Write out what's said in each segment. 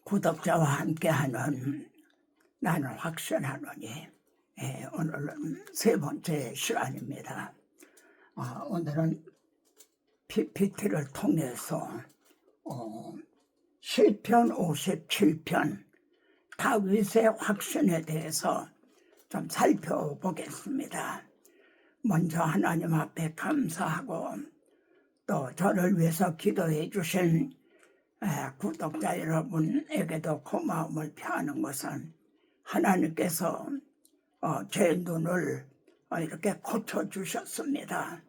구독자와 함께하는 나는 확신하노니 오늘은 세 번째 시간입니다. 오늘은 PPT를 통해서 시편 57편 다윗의 확신에 대해서 좀 살펴보겠습니다. 먼저 하나님 앞에 감사하고 또 저를 위해서 기도해 주신 구독자 여러분에게도 고마움을 표하는 것은 하나님께서 제 눈을 이렇게 고쳐주셨습니다.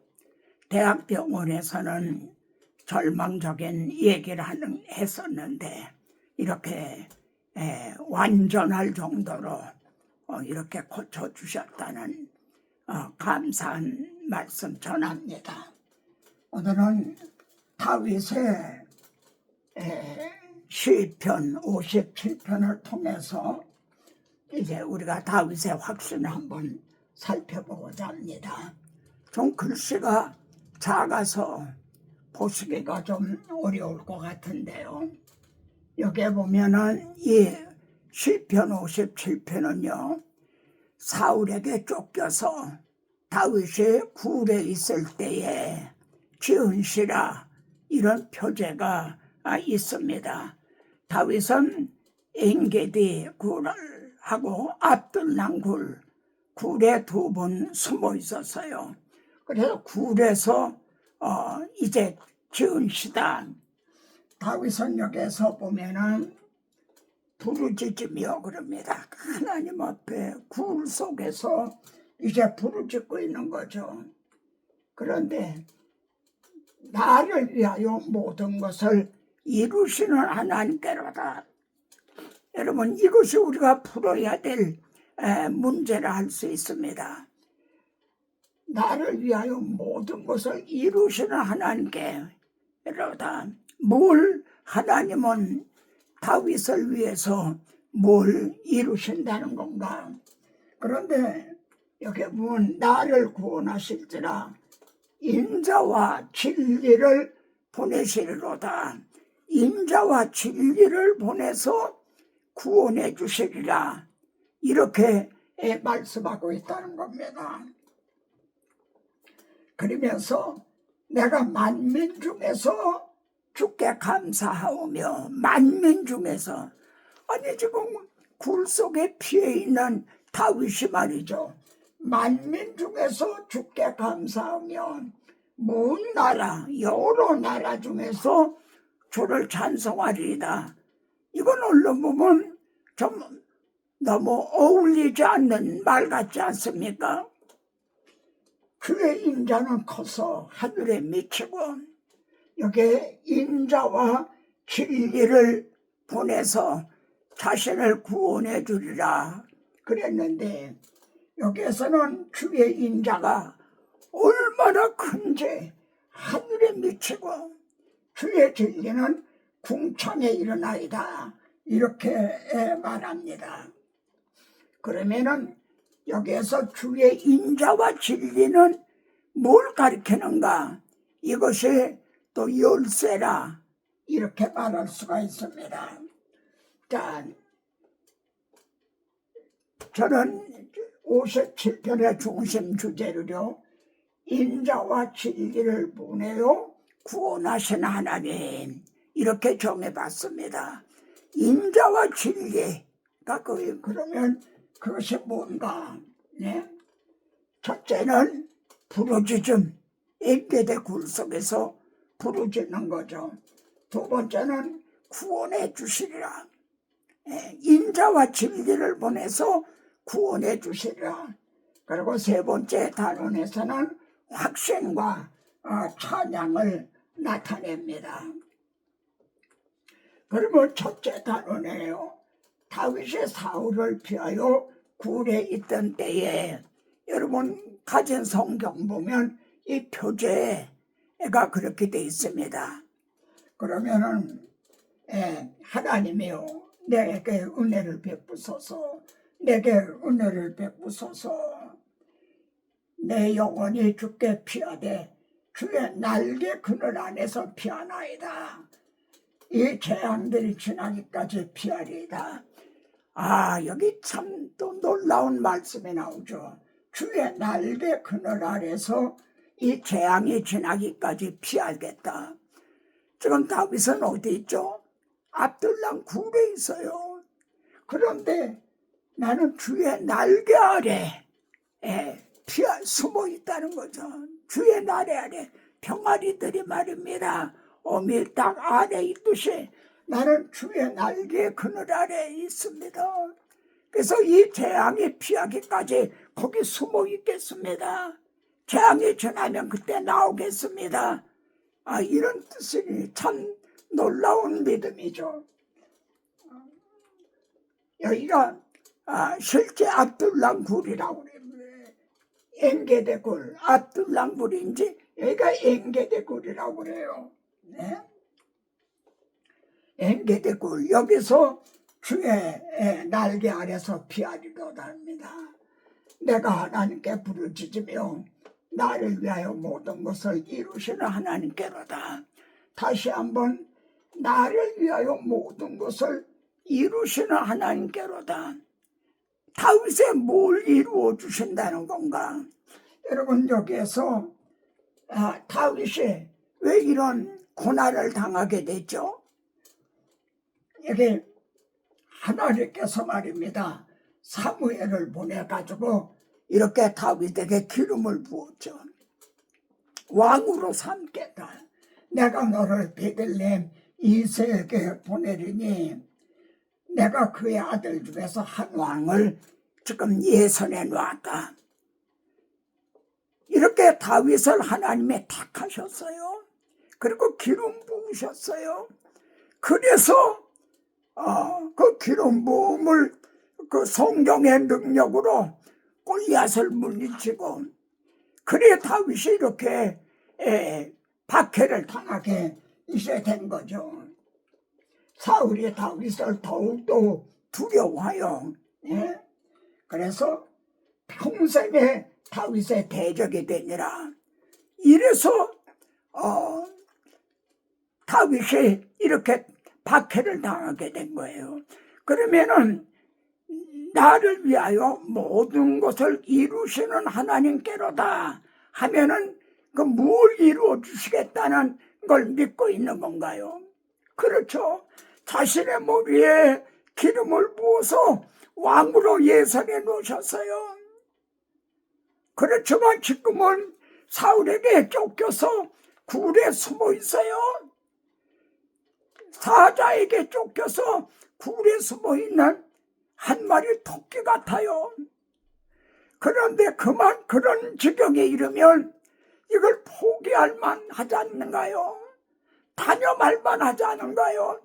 대학병원에서는 절망적인 얘기를 했었는데 이렇게 완전할 정도로 이렇게 고쳐주셨다는 감사한 말씀 전합니다. 오늘은 다윗의 시편 57편을 통해서 이제 우리가 다윗의 확신을 한번 살펴보고자 합니다. 좀 글씨가 작아서 보시기가 좀 어려울 것 같은데요. 여기에 보면은 이 시편 57편은요, 사울에게 쫓겨서 다윗이 굴에 있을 때에 지은 시라 이런 표제가 있습니다. 다윗은 엔게디 굴을 하고 압둘람 굴에 두 번 숨어 있었어요. 그래서 굴에서 이제 지은 시다. 다윗은 여기에서 보면은 부르짖으며 그럽니다. 하나님 앞에 굴 속에서 이제 부르짖고 있는 거죠. 그런데 나를 위하여 모든 것을 이루시는 하나님께로다. 여러분, 이것이 우리가 풀어야 될 문제라 할 수 있습니다. 나를 위하여 모든 것을 이루시는 하나님께로다. 뭘 하나님은 다윗을 위해서 뭘 이루신다는 건가? 그런데 여기 보면 나를 구원하실지라 인자와 진리를 보내시리로다. 인자와 진리를 보내서 구원해 주시리라. 이렇게 말씀하고 있다는 겁니다. 그러면서 내가 만민 중에서 주께 감사하오며, 만민 중에서, 아니 지금 굴 속에 피해 있는 다윗이 말이죠. 만민 중에서 주께 감사하며 먼 나라 여러 나라 중에서 주를 찬송하리이다. 이건 얼른 보면 좀 너무 어울리지 않는 말 같지 않습니까? 그의 인자는 커서 하늘에 미치고 여기에 인자와 진리를 보내서 자신을 구원해 주리라 그랬는데, 여기에서는 주의 인자가 얼마나 큰지 하늘에 미치고 주의 진리는 궁창에 일어나이다 이렇게 말합니다. 그러면은 여기에서 주의 인자와 진리는 뭘 가리키는가? 이것이 또 열쇠라 이렇게 말할 수가 있습니다. 자, 저는 57편의 중심 주제를요, 인자와 진리를 보내요 구원하신 하나님 이렇게 정해봤습니다. 인자와 진리가 그러면 그것이 뭔가? 네? 첫째는 부르짖음, 엔게디 굴 속에서 부르짖는 거죠. 두 번째는 구원해 주시리라. 인자와 진리를 보내서 구원해 주시리라. 그리고 세 번째 단원에서는 확신과 찬양을 나타냅니다. 그러면 첫째 단원에요, 다윗이 사울을 피하여 굴에 있던 때에, 여러분 가진 성경 보면 이 표제가 그렇게 돼 있습니다. 그러면은 하나님이요 내게 은혜를 베푸소서, 내게 은혜를 베푸소서. 내 영혼이 주께 피하되 주의 날개 그늘 안에서 피하나이다. 이 재앙들이 지나기까지 피하리이다. 여기 참 또 놀라운 말씀이 나오죠. 주의 날개 그늘 아래서 이 재앙이 지나기까지 피하겠다. 지금 다윗은 어디 있죠? 압둘람 굴에 있어요. 그런데 나는 주의 날개 아래 숨어 있다는 거죠. 주의 날개 아래 병아리들이 말입니다. 오밀딱 아래 있듯이 나는 주의 날개 그늘 아래 있습니다. 그래서 이 재앙이 피하기까지 거기 숨어 있겠습니다. 재앙이 지나면 그때 나오겠습니다. 이런 뜻이 참 놀라운 믿음이죠. 여기가 실제 압둘람 굴이라고 그래요. 엔게데 굴, 압둘람 굴인지 여기가 엔게데 굴이라고 그래요. 네? 엔게데 굴, 여기서 주의 날개 아래서 피하리로다 합니다. 내가 하나님께 부르짖으며 나를 위하여 모든 것을 이루시는 하나님께로다. 다시 한번 나를 위하여 모든 것을 이루시는 하나님께로다. 다윗에 뭘 이루어 주신다는 건가? 여러분, 여기에서 다윗이 왜 이런 고난을 당하게 됐죠? 여기 하나님께서 말입니다. 사무엘을 보내가지고 이렇게 다윗에게 기름을 부었죠. 왕으로 삼겠다. 내가 너를 베들레헴 이새에게 보내리니 내가 그의 아들 중에서 한 왕을 지금 예선해 놨다. 이렇게 다윗을 하나님이 택하셨어요. 그리고 기름 부으셨어요. 그래서 그 기름 부음을 그 성경의 능력으로 골리앗을 물리치고, 그래 다윗이 이렇게 박해를 당하게 이제 된 거죠. 사울이 다윗을 더욱더 두려워하여 그래서 평생에 다윗의 대적이 되니라. 이래서 다윗이 이렇게 박해를 당하게 된 거예요. 그러면은 나를 위하여 모든 것을 이루시는 하나님께로다 하면은 그 뭘 이루어 주시겠다는 걸 믿고 있는 건가요? 그렇죠. 자신의 머리에 기름을 부어서 왕으로 예선해 놓으셨어요. 그렇지만 지금은 사울에게 쫓겨서 굴에 숨어 있어요. 사자에게 쫓겨서 굴에 숨어 있는 한 마리 토끼 같아요. 그런데 그만 그런 지경에 이르면 이걸 포기할 만하지 않는가요? 단념할 만하지 않은가요?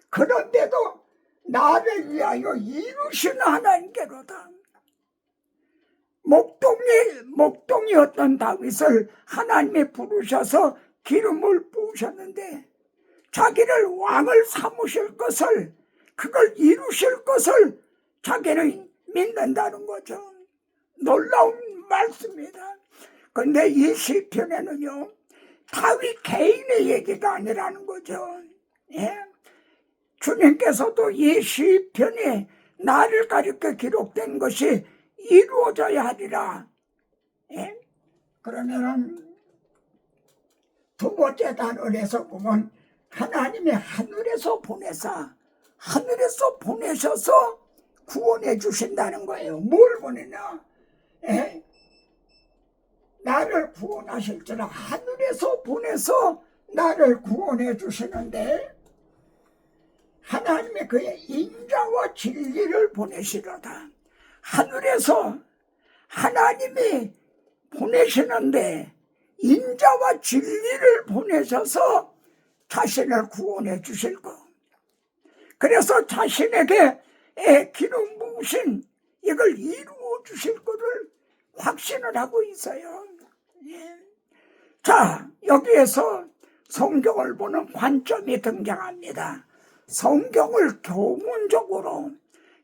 그런데도 나를 위하여 이루시는 하나님께로다. 목동이었던 다윗을 하나님이 부르셔서 기름을 부으셨는데 자기를 왕을 삼으실 것을, 그걸 이루실 것을 자기는 믿는다는 거죠. 놀라운 말씀입니다. 그런데 이 시편에는요, 다윗 개인의 얘기가 아니라는 거죠. 주님께서도 이 시편이 나를 가리켜 기록된 것이 이루어져야 하리라. 그러면은 두 번째 단원에서 보면 하나님이 하늘에서 보내셔서 구원해 주신다는 거예요. 뭘 보내냐? 나를 구원하실 줄 하늘에서 보내서 나를 구원해 주시는데, 하나님의 그의 인자와 진리를 보내시려다. 하늘에서 하나님이 보내시는데 인자와 진리를 보내셔서 자신을 구원해 주실 거. 그래서 자신에게 기름 부으신 이걸 이루어 주실 거를 확신을 하고 있어요. 자, 여기에서 성경을 보는 관점이 등장합니다. 성경을 교문적으로,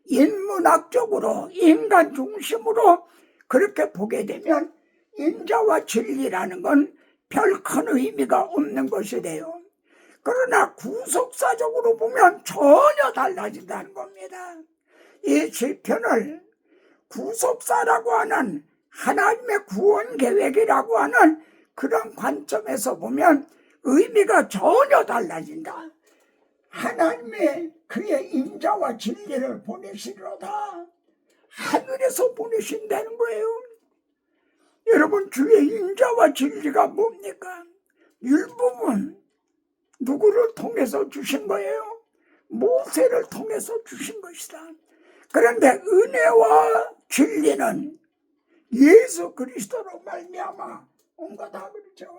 인문학적으로, 인간 중심으로 그렇게 보게 되면 인자와 진리라는 건 별 큰 의미가 없는 것이 돼요. 그러나 구속사적으로 보면 전혀 달라진다는 겁니다. 이 시편을 구속사라고 하는 하나님의 구원 계획이라고 하는 그런 관점에서 보면 의미가 전혀 달라진다. 하나님의 그의 인자와 진리를 보내시리로다. 하늘에서 보내신다는 거예요. 여러분, 주의 인자와 진리가 뭡니까? 율법은 누구를 통해서 주신 거예요? 모세를 통해서 주신 것이다. 그런데 은혜와 진리는 예수 그리스도로 말미암아 온 거다 그렇죠.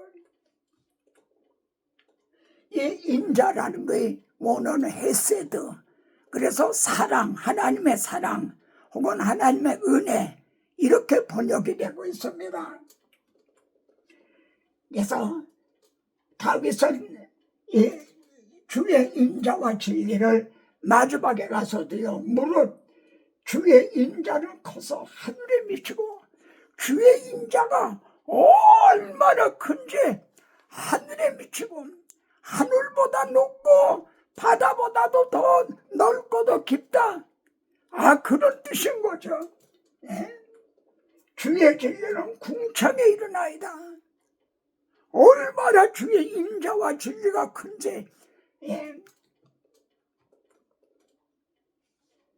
이 인자라는 거의 원어는 헤세드, 그래서 사랑, 하나님의 사랑 혹은 하나님의 은혜, 이렇게 번역이 되고 있습니다. 그래서 다윗은 이 주의 인자와 진리를 마지막에 가서도요, 무릇 주의 인자는 커서 하늘에 미치고 주의 인자가 얼마나 큰지 하늘에 미치고 하늘보다 높고 바다보다도 더 넓고 더 깊다. 그런 뜻인 거죠. 예? 주의 진리는 궁창에 일어나이다. 얼마나 주의 인자와 진리가 큰지. 예?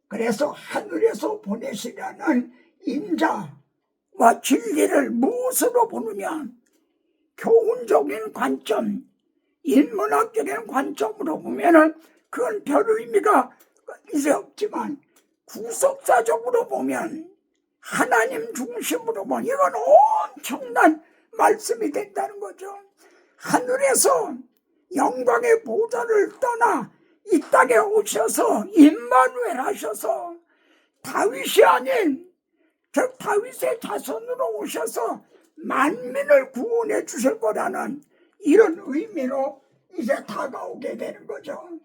그래서 하늘에서 보내시라는 인자와 진리를 무엇으로 보느냐? 교훈적인 관점, 인문학적인 관점으로 보면은 그건 별 의미가 이제 없지만, 구속사적으로 보면, 하나님 중심으로 보면 이건 엄청난 말씀이 된다는 거죠. 하늘에서 영광의 보좌를 떠나 이 땅에 오셔서 임마누엘 하셔서 다윗이 아닌 즉 다윗의 자손으로 오셔서 만민을 구원해 주실 거라는 이런 의미로 이제 다가오게 되는 거죠.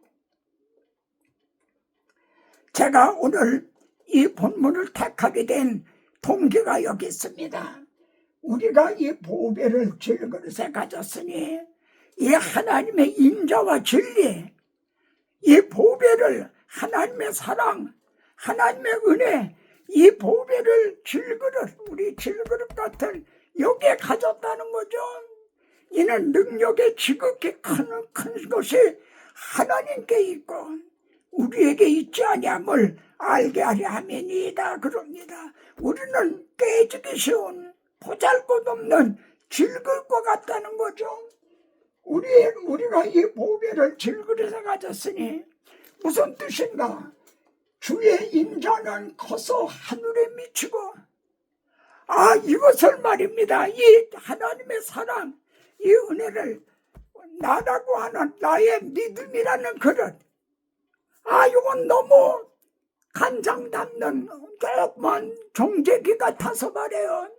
제가 오늘 이 본문을 택하게 된 동기가 여기 있습니다. 우리가 이 보배를 질그릇에 가졌으니 이 하나님의 인자와 진리, 이 보배를 하나님의 사랑, 하나님의 은혜, 이 보배를 질그릇, 우리 질그릇 같은 여기에 가졌다는 거죠. 이는 능력의 지극히 큰 것이 하나님께 있고 우리에게 있지 아니함을 알게 하려 함이니이다 그럽니다. 우리는 깨지기 쉬운 보잘것없는 질그릇과 같다는 거죠. 우리가 이 보배를 질그릇에 가졌으니 무슨 뜻인가? 주의 인자는 커서 하늘에 미치고, 이것을 말입니다. 이 하나님의 사랑, 이 은혜를 나라고 하는 나의 믿음이라는 그릇, 이건 너무 간장 담는 조그만 종제기 같아서 말해요.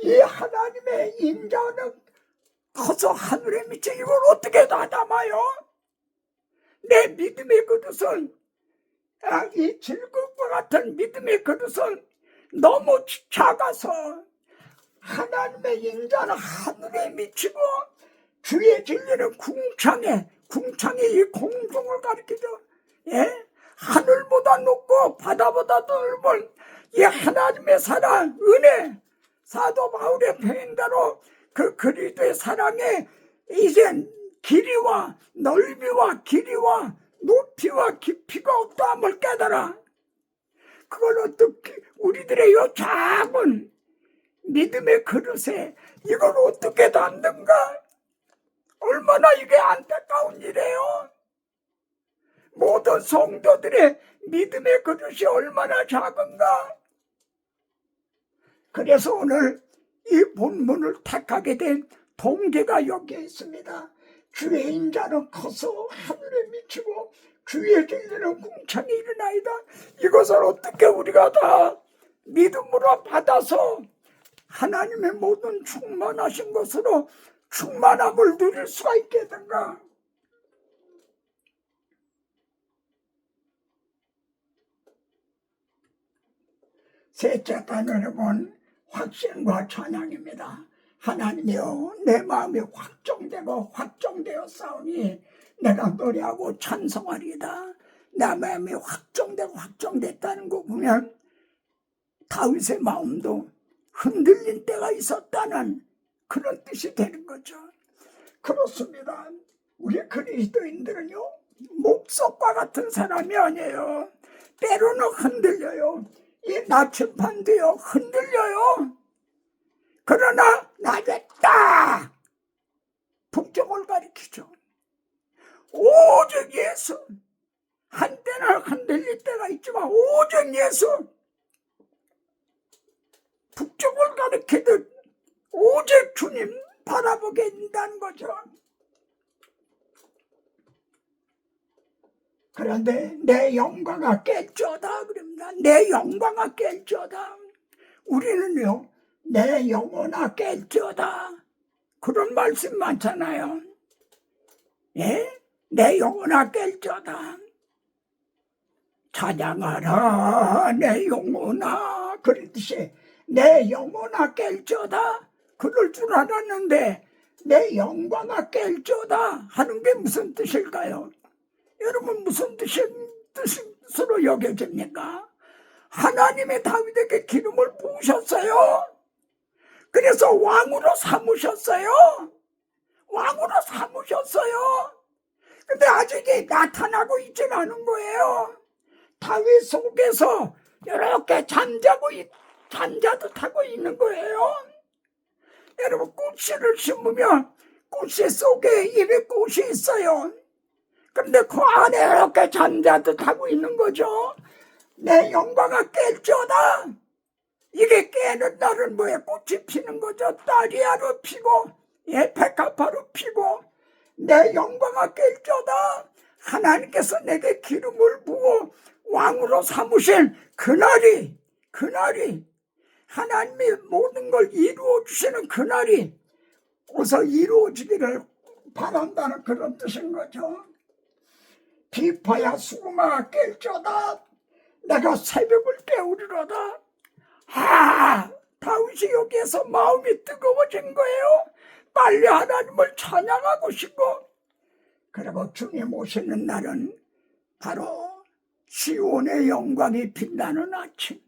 이 하나님의 인자는 커서 하늘에 미쳐, 이걸 어떻게 다 담아요? 내 믿음의 그릇은, 이 질그릇과 같은 믿음의 그릇은 너무 작아서 하나님의 인자는 하늘에 미치고 주의 진리는 궁창에 이 공중을 가리키죠. 예? 하늘보다 높고 바다보다 넓은 이 하나님의 사랑, 은혜, 사도 바울의 표현대로 그 그리스도의 사랑에 이제 길이와 넓이와 길이와 높이와 깊이가 없다함을 깨달아. 그걸 어떻게 우리들의 요 작은 믿음의 그릇에 이걸 어떻게 담는가? 얼마나 이게 안타까운 일이에요. 모든 성도들의 믿음의 그릇이 얼마나 작은가? 그래서 오늘 이 본문을 택하게 된 동기가 여기에 있습니다. 주의 인자는 커서 하늘에 미치고 주의 진리는 궁창에 일어나이다. 이것을 어떻게 우리가 다 믿음으로 받아서 하나님의 모든 충만하신 것으로 충만함을 누릴 수가 있겠는가? 셋째 단어는 확신과 찬양입니다. 하나님이여, 내 마음이 확정되고 확정되어 싸우니 내가 노래하고 찬송하리이다. 내 마음이 확정됐다는 거 보면 다윗의 마음도 흔들린 때가 있었다는 그런 뜻이 되는 거죠. 그렇습니다. 우리 그리스도인들은요, 목석과 같은 사람이 아니에요. 때로는 흔들려요. 이 나침반도요, 흔들려요. 그러나 나겠다. 북쪽을 가리키죠. 오직 예수. 한때는 흔들릴 때가 있지만 오직 예수. 북쪽을 가리키듯 오직 주님 바라보게 된다는 거죠. 그런데 내 영광아 깰지어다 그럽니다. 내 영광아 깰지어다. 우리는요, 내 영혼아 깰지어다. 그런 말씀 많잖아요. 예? 내 영혼아 깰지어다. 찬양하라 내 영혼아. 그랬듯이 내 영혼아 깰지어다. 그럴 줄 알았는데 내 영광아 깰지어다 하는 게 무슨 뜻일까요? 여러분, 무슨 뜻으로 여겨집니까? 하나님의 다윗에게 기름을 부으셨어요. 그래서 왕으로 삼으셨어요. 왕으로 삼으셨어요. 근데 아직 나타나고 있지는 않은 거예요. 다윗 속에서 이렇게 잠자듯 하고 있는 거예요. 여러분, 꽃씨를 심으면 꽃씨 속에 입에 꽃이 있어요. 근데 그 안에 이렇게 잠자듯 하고 있는 거죠. 내 영광아 깰지어다. 이게 깨는 날은 뭐예요? 꽃이 피는 거죠. 다리아로 피고, 백합화로 피고. 내 영광아 깰지어다. 하나님께서 내게 기름을 부어 왕으로 삼으신 그날이 하나님이 모든 걸 이루어 주시는 그날이 어서 이루어지기를 바란다는 그런 뜻인 거죠. 비파야 수금아 깰지어다. 내가 새벽을 깨우리로다. 다윗이 여기에서 마음이 뜨거워진 거예요. 빨리 하나님을 찬양하고 싶고. 그리고 주님 오시는 날은 바로 시온의 영광이 빛나는 아침.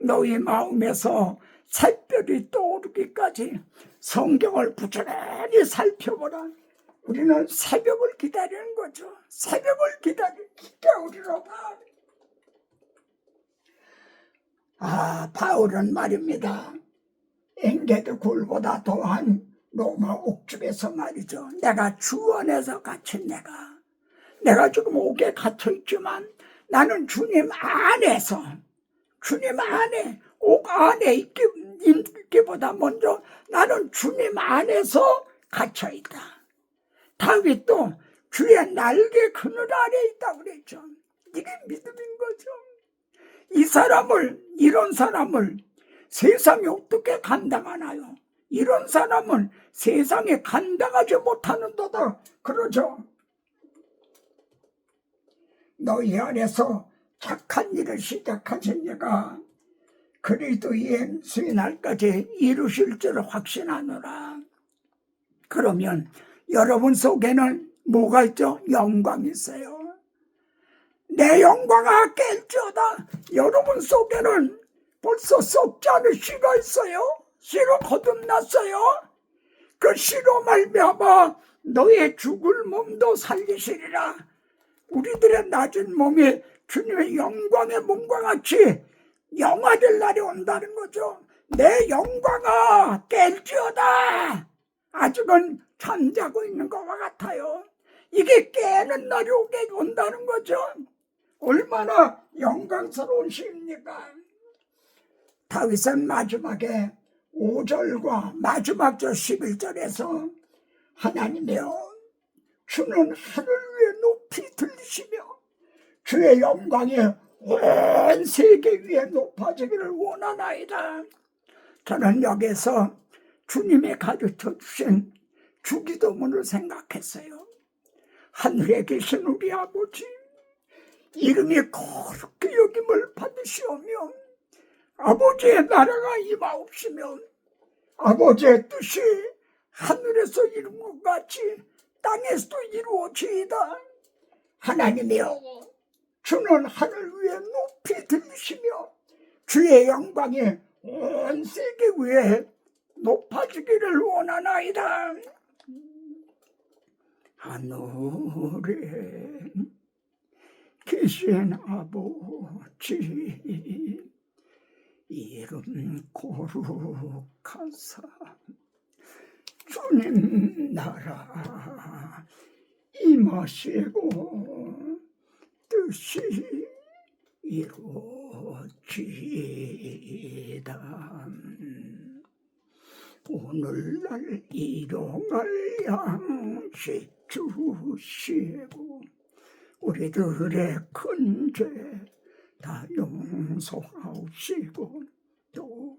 너희 마음에서 새별이 떠오르기까지 성경을 부지런히 살펴보라. 우리는 새벽을 기다리는 거죠. 새벽을 깨우리로다. 바울은 말입니다. 엥게드 굴보다 더한 로마 옥중에서 말이죠. 내가 주 안에서 갇힌 내가 지금 옥에 갇혀있지만 나는 주님 안에 옥 안에 있기보다 먼저 나는 주님 안에서 갇혀있다. 다윗도 주의 날개 그늘 아래 있다고 그랬죠. 이게 믿음인 거죠. 이런 사람을 세상이 어떻게 감당하나요? 이런 사람은 세상에 감당하지 못하는도다. 그러죠. 너희 안에서 착한 일을 시작하신 이가 그리스도의 수요날까지 이루실 줄 확신하노라. 그러면 여러분 속에는 뭐가 있죠? 영광이 있어요. 내 영광아 깰지어다. 여러분 속에는 벌써 썩지 않은 씨가 있어요. 씨로 거듭났어요. 그 씨로 말미암아 너의 죽을 몸도 살리시리라. 우리들의 낮은 몸이 주님의 영광의 몸과 같이 영화될 날이 온다는 거죠. 내 영광아 깰지어다. 아직은 잠자고 있는 것과 같아요. 이게 깨는 날이 온다는 거죠. 얼마나 영광스러운 시입니까? 다윗은 마지막에 5절과 마지막 절 11절에서 하나님이여 주는 하늘 위에 높이 들리시며 주의 영광이 온 세계 위에 높아지기를 원하나이다. 저는 여기서 주님이 가르쳐 주신 주기도문을 생각했어요. 하늘에 계신 우리 아버지, 이름이 거룩히 여김을 받으시오며 아버지의 나라가 임하옵시며 아버지의 뜻이 하늘에서 이룬 것 같이 땅에서도 이루어지이다. 하나님이여, 주는 하늘 위에 높이 들리시며 주의 영광이 온 세계 위에 높아지기를 원하나이다. 하늘에 계신 아버지, 이름 거룩하사 주님 나라 임하시고 뜻이 이루어지이다. 오늘날 일용할 양식 주시고 우리들의 큰 죄 다 용서하시고 또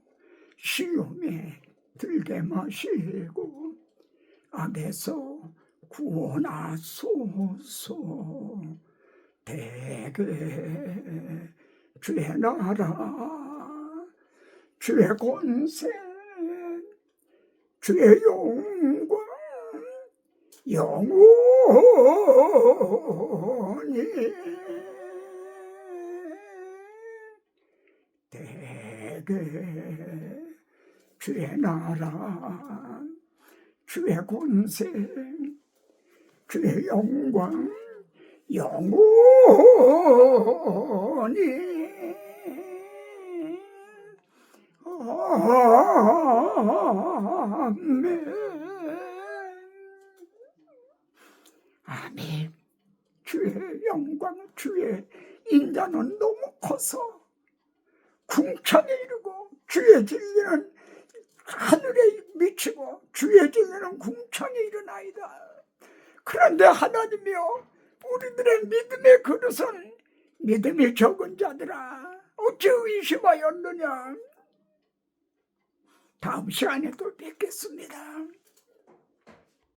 시험에 들게 마시고 악에서 구원하소서. 대개 주의 나라, 주의 권세, 주의 영광 영원히 대개 주의 나라, 주의 권세, 주의 영광 영원히 아멘. 아멘. 주의 영광, 주의 인자는 너무 커서 궁창에 이르고 주의 진리는 하늘에 미치고 주의 진리는 궁창에 이르나이다. 그런데 하나님이여, 우리들의 믿음의 그릇은 믿음이 적은 자들아 어찌 의심하였느냐. 다음 시간에 또 뵙겠습니다.